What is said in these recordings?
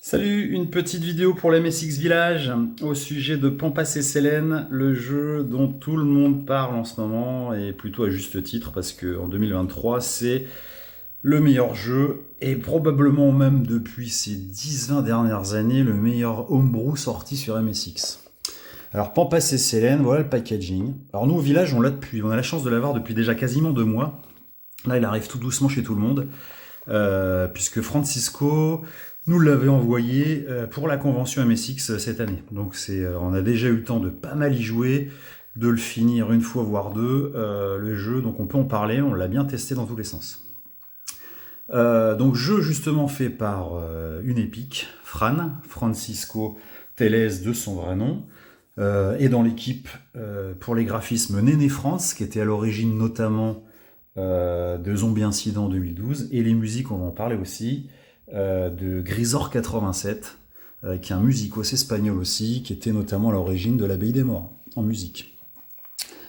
Salut, une petite vidéo pour les MSX Village au sujet de Pampas et Sélène, le jeu dont tout le monde parle en ce moment et plutôt à juste titre parce qu'en 2023 c'est le meilleur jeu et probablement même depuis ces 10-20 dernières années le meilleur homebrew sorti sur MSX. Alors Pampas et Sélène, voilà le packaging. Alors nous au village on a la chance de l'avoir depuis déjà quasiment 2 mois. Là il arrive tout doucement chez tout le monde. Puisque Francisco nous l'avait envoyé pour la convention MSX cette année. Donc on a déjà eu le temps de pas mal y jouer, de le finir une fois voire deux, le jeu, donc on peut en parler, on l'a bien testé dans tous les sens. Donc jeu justement fait par une épique, Francisco Tellez de son vrai nom, et dans l'équipe pour les graphismes Néné France, qui était à l'origine notamment de Zombie Incident en 2012, et les musiques, on va en parler aussi, de Grisor 87, qui est un musicos espagnol aussi, qui était notamment à l'origine de l'Abbaye des Morts, en musique.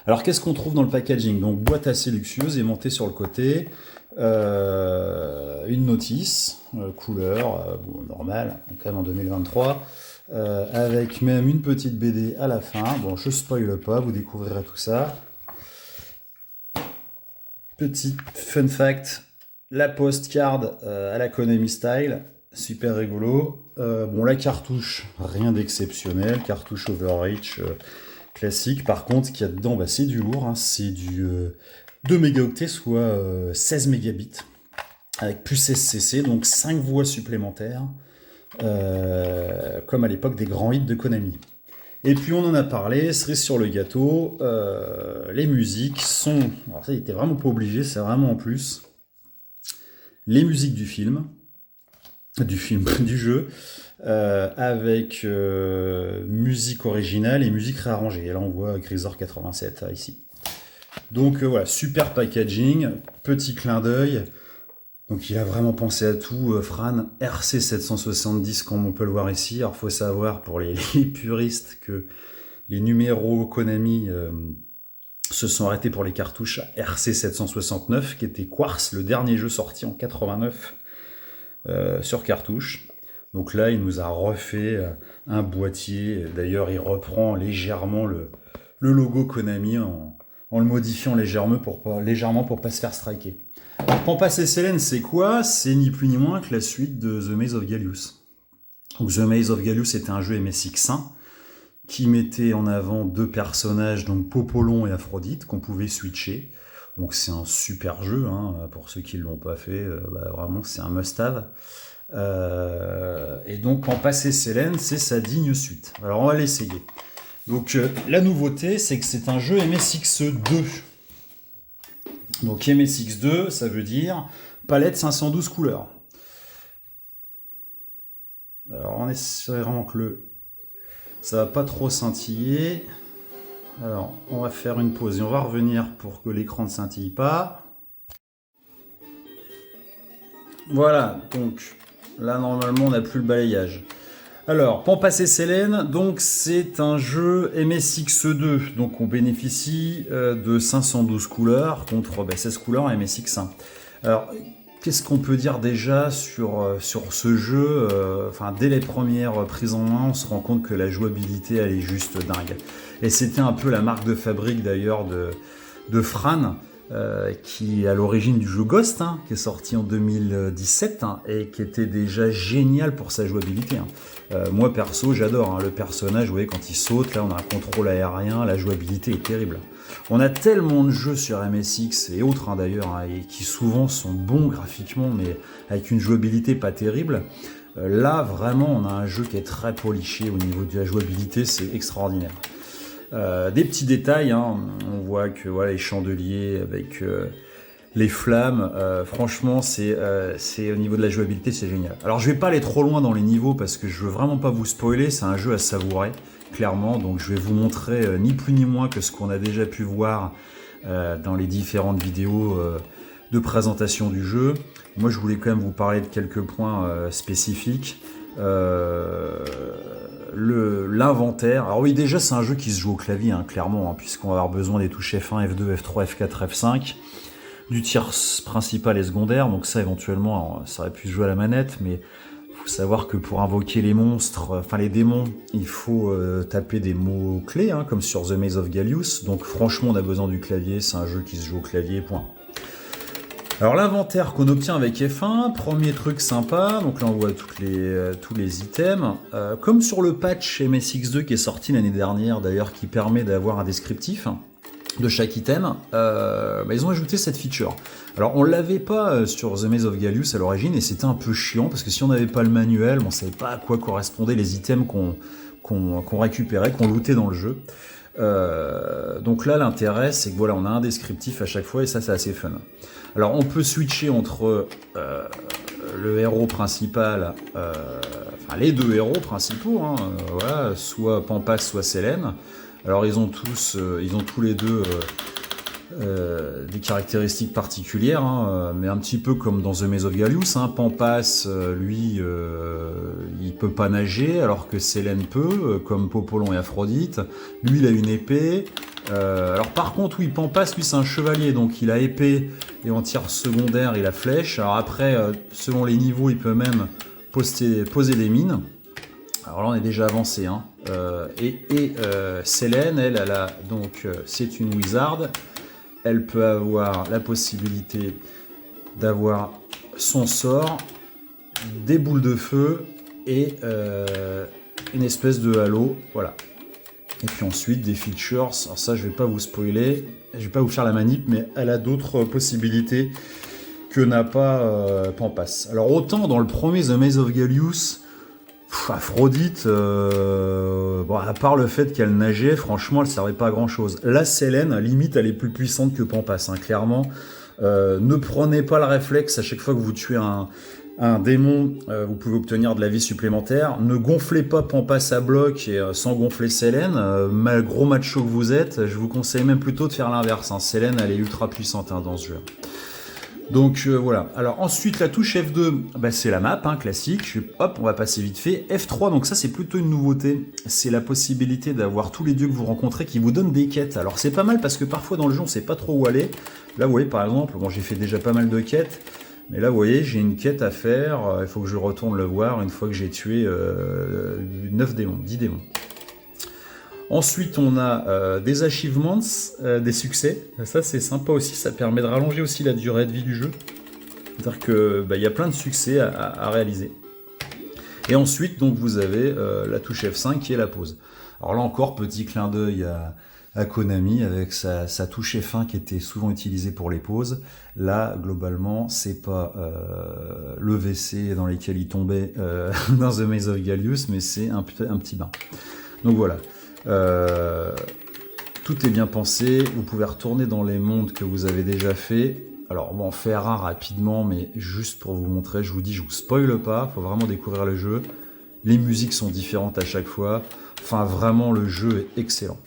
Alors qu'est-ce qu'on trouve dans le packaging? Donc boîte assez luxueuse, aimantée sur le côté, une notice, couleur, normale, quand même en 2023, avec même une petite BD à la fin. Bon, je spoil pas, vous découvrirez tout ça. Petit fun fact, la postcard à la Konami style, super rigolo. Bon, la cartouche, rien d'exceptionnel, cartouche Overreach classique. Par contre, ce qu'il y a dedans, c'est du lourd, hein, c'est du 2 mégaoctets, soit 16 mégabits, avec plus SCC, donc 5 voix supplémentaires, comme à l'époque des grands hits de Konami. Et puis on en a parlé, cerise sur le gâteau, les musiques sont... Alors ça, il était vraiment pas obligé, c'est vraiment en plus. Les musiques du film, du jeu, avec musique originale et musique réarrangée. Et là on voit Grisor 87 ici. Donc voilà, super packaging, petit clin d'œil. Donc il a vraiment pensé à tout, Fran, RC 770 comme on peut le voir ici. Alors il faut savoir pour les puristes que les numéros Konami se sont arrêtés pour les cartouches RC 769 qui était Quartz, le dernier jeu sorti en 89 sur cartouche. Donc là il nous a refait un boîtier, d'ailleurs il reprend légèrement le logo Konami en le modifiant légèrement pour pas se faire striker. Alors, Pampas et Sélène, c'est quoi? C'est ni plus ni moins que la suite de The Maze of Gallius. Donc, The Maze of Gallius était un jeu MSX1 qui mettait en avant 2 personnages, donc Popolon et Aphrodite, qu'on pouvait switcher. Donc c'est un super jeu, hein, pour ceux qui ne l'ont pas fait, vraiment c'est un must-have. Et donc Pampas et Sélène, c'est sa digne suite. Alors on va l'essayer. Donc la nouveauté, c'est que c'est un jeu MSX2. Donc MSX2, ça veut dire palette 512 couleurs. Alors en espérant que ça va pas trop scintiller. Alors on va faire une pause et on va revenir pour que l'écran ne scintille pas. Voilà, donc là normalement on n'a plus le balayage. Alors, Pampas et Sélène, donc c'est un jeu MSX2, donc on bénéficie de 512 couleurs contre 16 couleurs en MSX1. Alors, qu'est-ce qu'on peut dire déjà sur ce jeu? Dès les premières prises en main, on se rend compte que la jouabilité, elle est juste dingue. Et c'était un peu la marque de fabrique d'ailleurs de Fran, qui est à l'origine du jeu Ghost, hein, qui est sorti en 2017 hein, et qui était déjà génial pour sa jouabilité. Moi perso, j'adore le personnage, vous voyez, quand il saute, là on a un contrôle aérien, la jouabilité est terrible. On a tellement de jeux sur MSX et autres d'ailleurs, et qui souvent sont bons graphiquement, mais avec une jouabilité pas terrible. Là, vraiment, on a un jeu qui est très poliché au niveau de la jouabilité, c'est extraordinaire. Des petits détails, hein. On voit que voilà, les chandeliers avec les flammes, franchement c'est au niveau de la jouabilité, c'est génial. Alors je vais pas aller trop loin dans les niveaux parce que je veux vraiment pas vous spoiler, c'est un jeu à savourer, clairement, donc je vais vous montrer ni plus ni moins que ce qu'on a déjà pu voir dans les différentes vidéos de présentation du jeu. Moi je voulais quand même vous parler de quelques points spécifiques. L'inventaire. Alors oui, déjà c'est un jeu qui se joue au clavier, hein, clairement, hein, puisqu'on va avoir besoin des touches F1, F2, F3, F4, F5, du tir principal et secondaire, donc ça éventuellement, ça aurait pu se jouer à la manette, mais faut savoir que pour invoquer les monstres, enfin les démons, il faut taper des mots-clés, hein, comme sur The Maze of Gallius. Donc franchement, on a besoin du clavier, c'est un jeu qui se joue au clavier, point. Alors l'inventaire qu'on obtient avec F1, premier truc sympa, donc là on voit tous les items, comme sur le patch MSX2 qui est sorti l'année dernière d'ailleurs, qui permet d'avoir un descriptif de chaque item, ils ont ajouté cette feature. Alors on l'avait pas sur The Maze of Gallius à l'origine et c'était un peu chiant parce que si on n'avait pas le manuel, on savait pas à quoi correspondaient les items qu'on récupérait, qu'on lootait dans le jeu. Donc là l'intérêt c'est que voilà, on a un descriptif à chaque fois et ça c'est assez fun. Alors on peut switcher entre le héros principal, enfin les deux héros principaux, hein, voilà, soit Pampas soit Sélène. Alors ils ont tous les deux des caractéristiques particulières, hein, mais un petit peu comme dans The Maze of Gallius, hein. Pampas, lui, il peut pas nager, alors que Sélène peut, comme Popolon et Aphrodite. Lui, il a une épée. Alors par contre, oui, Pampas, lui, c'est un chevalier, donc il a épée, et en tir secondaire, il a flèche. Alors après, selon les niveaux, il peut même poser des mines. Alors là, on est déjà avancé, hein. Sélène, elle a donc, c'est une wizard. Elle peut avoir la possibilité d'avoir son sort, des boules de feu et une espèce de halo, voilà. Et puis ensuite des features, alors ça je vais pas vous spoiler, je vais pas vous faire la manip, mais elle a d'autres possibilités que n'a pas Pampas. Alors autant dans le premier The Maze of Gallius, Aphrodite, bon, à part le fait qu'elle nageait, franchement, elle servait pas à grand chose. Là, Sélène, limite, elle est plus puissante que Pampas, hein, clairement. Ne prenez pas le réflexe à chaque fois que vous tuez un démon, vous pouvez obtenir de la vie supplémentaire. Ne gonflez pas Pampas à bloc et sans gonfler Sélène. Gros macho que vous êtes, je vous conseille même plutôt de faire l'inverse, hein. Sélène, elle est ultra puissante, hein, dans ce jeu. Donc voilà. Alors ensuite la touche F2, c'est la map, hein, classique. Hop, on va passer vite fait. F3, donc ça c'est plutôt une nouveauté. C'est la possibilité d'avoir tous les dieux que vous rencontrez qui vous donnent des quêtes. Alors c'est pas mal parce que parfois dans le jeu on sait pas trop où aller. Là vous voyez par exemple, bon j'ai fait déjà pas mal de quêtes. Mais là vous voyez j'ai une quête à faire. Il faut que je retourne le voir une fois que j'ai tué 9 démons, 10 démons. Ensuite, on a des achievements, des succès. Ça, c'est sympa aussi. Ça permet de rallonger aussi la durée de vie du jeu. C'est-à-dire que y a plein de succès à réaliser. Et ensuite, donc, vous avez la touche F5 qui est la pause. Alors là encore, petit clin d'œil à Konami avec sa touche F1 qui était souvent utilisée pour les pauses. Là, globalement, c'est pas le WC dans lequel il tombait dans The Maze of Gallius, mais c'est un petit bain. Donc voilà. Tout est bien pensé, vous pouvez retourner dans les mondes que vous avez déjà fait. Alors on va en faire un rapidement, mais juste pour vous montrer, je vous dis, je vous spoile pas, faut vraiment découvrir le jeu. Les musiques sont différentes à chaque fois, enfin vraiment le jeu est excellent.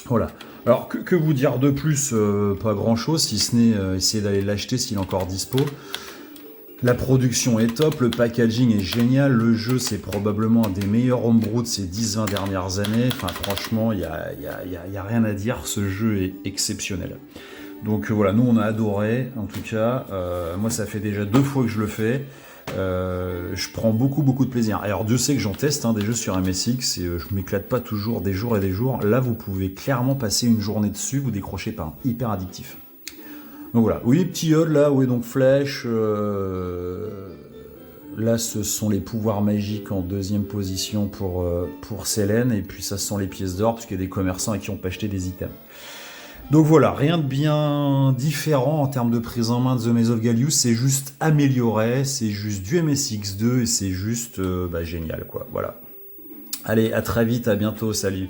Voilà. Alors que vous dire de plus, pas grand chose, si ce n'est essayer d'aller l'acheter s'il est encore dispo. La production est top, le packaging est génial, le jeu c'est probablement un des meilleurs homebrew de ces 10-20 dernières années. Enfin franchement, il y a rien à dire, ce jeu est exceptionnel. Donc voilà, nous on a adoré, en tout cas, moi ça fait déjà 2 fois que je le fais. Je prends beaucoup de plaisir. Alors Dieu sait que j'en teste des jeux sur MSX et je m'éclate pas toujours des jours et des jours. Là vous pouvez clairement passer une journée dessus, vous décrochez pas, hyper addictif. Donc voilà, oui, petit Yod là, oui, donc flèche. Là, ce sont les pouvoirs magiques en deuxième position pour Sélène, et puis ça, ce sont les pièces d'or, parce qu'il y a des commerçants à qui on peut acheter des items. Donc voilà, rien de bien différent en termes de prise en main de The Maze of Gallius, c'est juste amélioré, c'est juste du MSX2, et c'est juste génial, quoi, voilà. Allez, à très vite, à bientôt, salut.